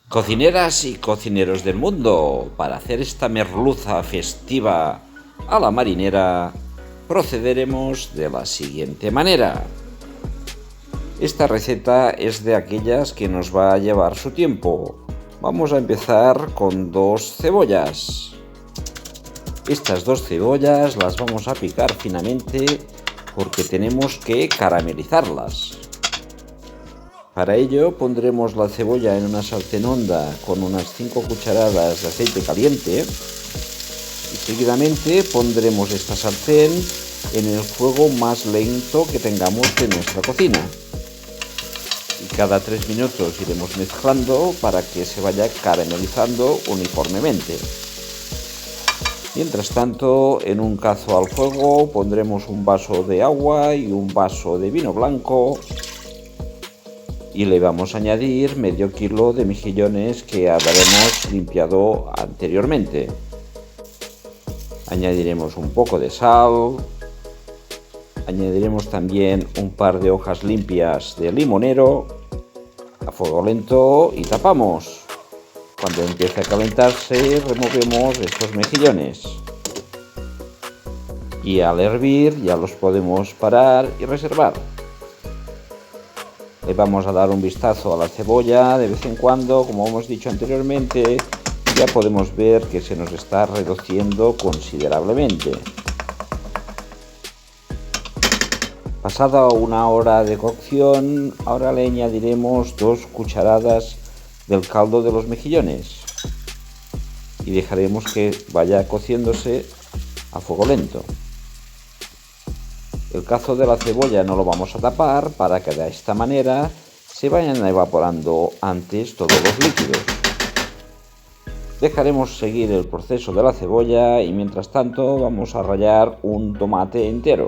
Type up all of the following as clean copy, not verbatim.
Cocineras y cocineros del mundo, para hacer esta merluza festiva a la marinera, procederemos de la siguiente manera. Esta receta es de aquellas que nos va a llevar su tiempo. Vamos a empezar con 2 cebollas. Estas 2 cebollas las vamos a picar finamente porque tenemos que caramelizarlas. Para ello pondremos la cebolla en una sartén honda con unas 5 cucharadas de aceite caliente y seguidamente pondremos esta sartén en el fuego más lento que tengamos de nuestra cocina. Y cada 3 minutos iremos mezclando para que se vaya caramelizando uniformemente. Mientras tanto, en un cazo al fuego pondremos un vaso de agua y un vaso de vino blanco y le vamos a añadir medio kilo de mejillones que habremos limpiado anteriormente. Añadiremos un poco de sal, añadiremos también un par de hojas limpias de limonero a fuego lento y tapamos. Cuando empiece a calentarse, removemos estos mejillones y al hervir ya los podemos parar y reservar. Le vamos a dar un vistazo a la cebolla de vez en cuando, como hemos dicho anteriormente, ya podemos ver que se nos está reduciendo considerablemente. Pasada 1 hora de cocción, ahora le añadiremos 2 cucharadas del caldo de los mejillones y dejaremos que vaya cociéndose a fuego lento. El cazo de la cebolla no lo vamos a tapar para que de esta manera se vayan evaporando antes todos los líquidos. Dejaremos seguir el proceso de la cebolla y mientras tanto vamos a rallar un tomate entero.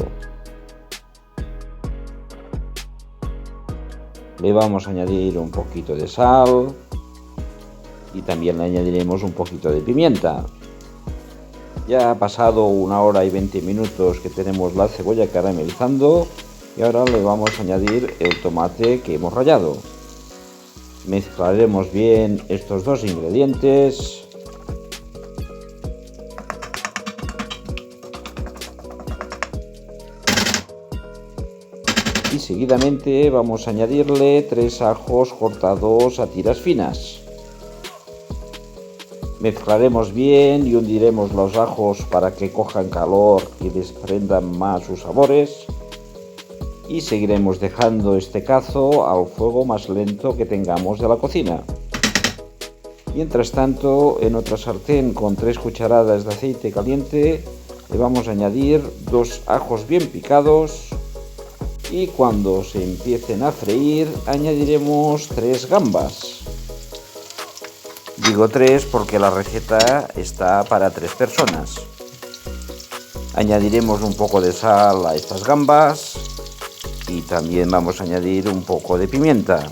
Le vamos a añadir un poquito de sal y también le añadiremos un poquito de pimienta. Ya ha pasado 1 hora y 20 minutos que tenemos la cebolla caramelizando y ahora le vamos a añadir el tomate que hemos rallado. Mezclaremos bien estos 2 ingredientes. Y seguidamente vamos a añadirle 3 ajos cortados a tiras finas. Mezclaremos bien y hundiremos los ajos para que cojan calor y desprendan más sus sabores. Y seguiremos dejando este cazo al fuego más lento que tengamos de la cocina. Mientras tanto, en otra sartén con 3 cucharadas de aceite caliente le vamos a añadir 2 ajos bien picados y cuando se empiecen a freír añadiremos 3 gambas. Digo 3 porque la receta está para 3 personas. Añadiremos un poco de sal a estas gambas y también vamos a añadir un poco de pimienta.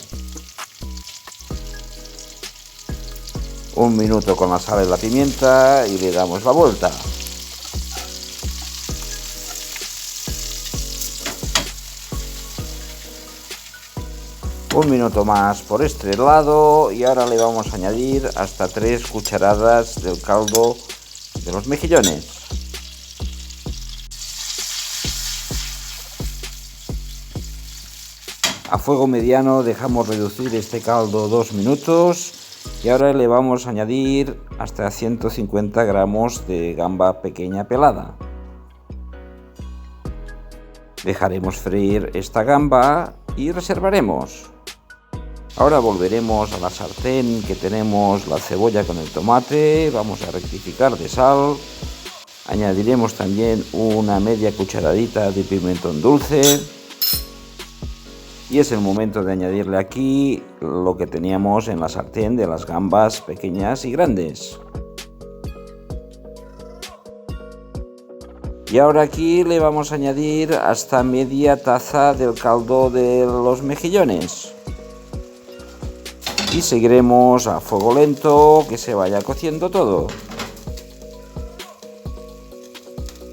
1 minuto con la sal y la pimienta y le damos la vuelta. Un minuto más por este lado y ahora le vamos a añadir hasta 3 cucharadas del caldo de los mejillones. A fuego mediano dejamos reducir este caldo 2 minutos y ahora le vamos a añadir hasta 150 gramos de gamba pequeña pelada. Dejaremos freír esta gamba y reservaremos. Ahora volveremos a la sartén que tenemos la cebolla con el tomate, vamos a rectificar de sal, añadiremos también una media cucharadita de pimentón dulce y es el momento de añadirle aquí lo que teníamos en la sartén de las gambas pequeñas y grandes. Y ahora aquí le vamos a añadir hasta media taza del caldo de los mejillones. Y seguiremos a fuego lento que se vaya cociendo todo.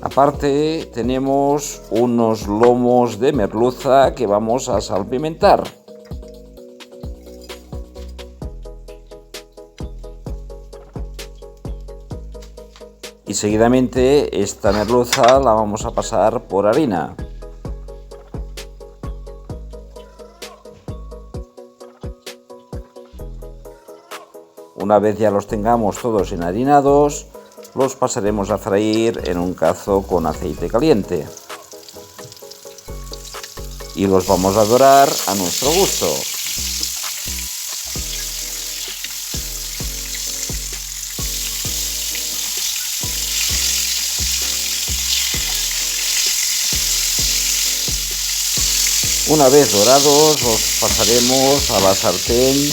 Aparte tenemos unos lomos de merluza que vamos a salpimentar. Y seguidamente esta merluza la vamos a pasar por harina. Una vez ya los tengamos todos enharinados, los pasaremos a freír en un cazo con aceite caliente. Y los vamos a dorar a nuestro gusto. Una vez dorados, los pasaremos a la sartén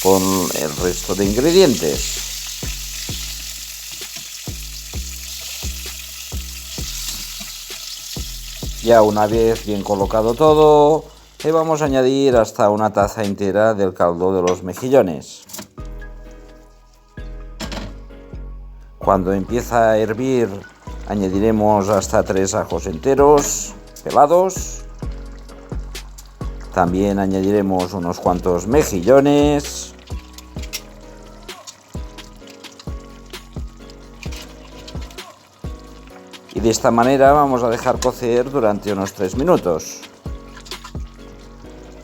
con el resto de ingredientes. Ya una vez bien colocado todo, le vamos a añadir hasta una taza entera del caldo de los mejillones. Cuando empieza a hervir, añadiremos hasta 3 ajos enteros pelados. También añadiremos unos cuantos mejillones. Y de esta manera vamos a dejar cocer durante unos 3 minutos.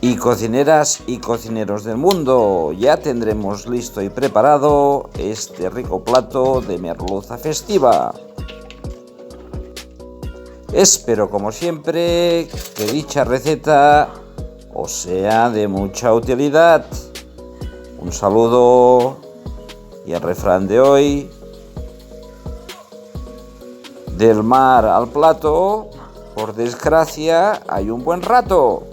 Y cocineras y cocineros del mundo, ya tendremos listo y preparado este rico plato de merluza festiva. Espero, como siempre, que dicha receta os sea de mucha utilidad. Un saludo y el refrán de hoy: del mar al plato, por desgracia, hay un buen rato.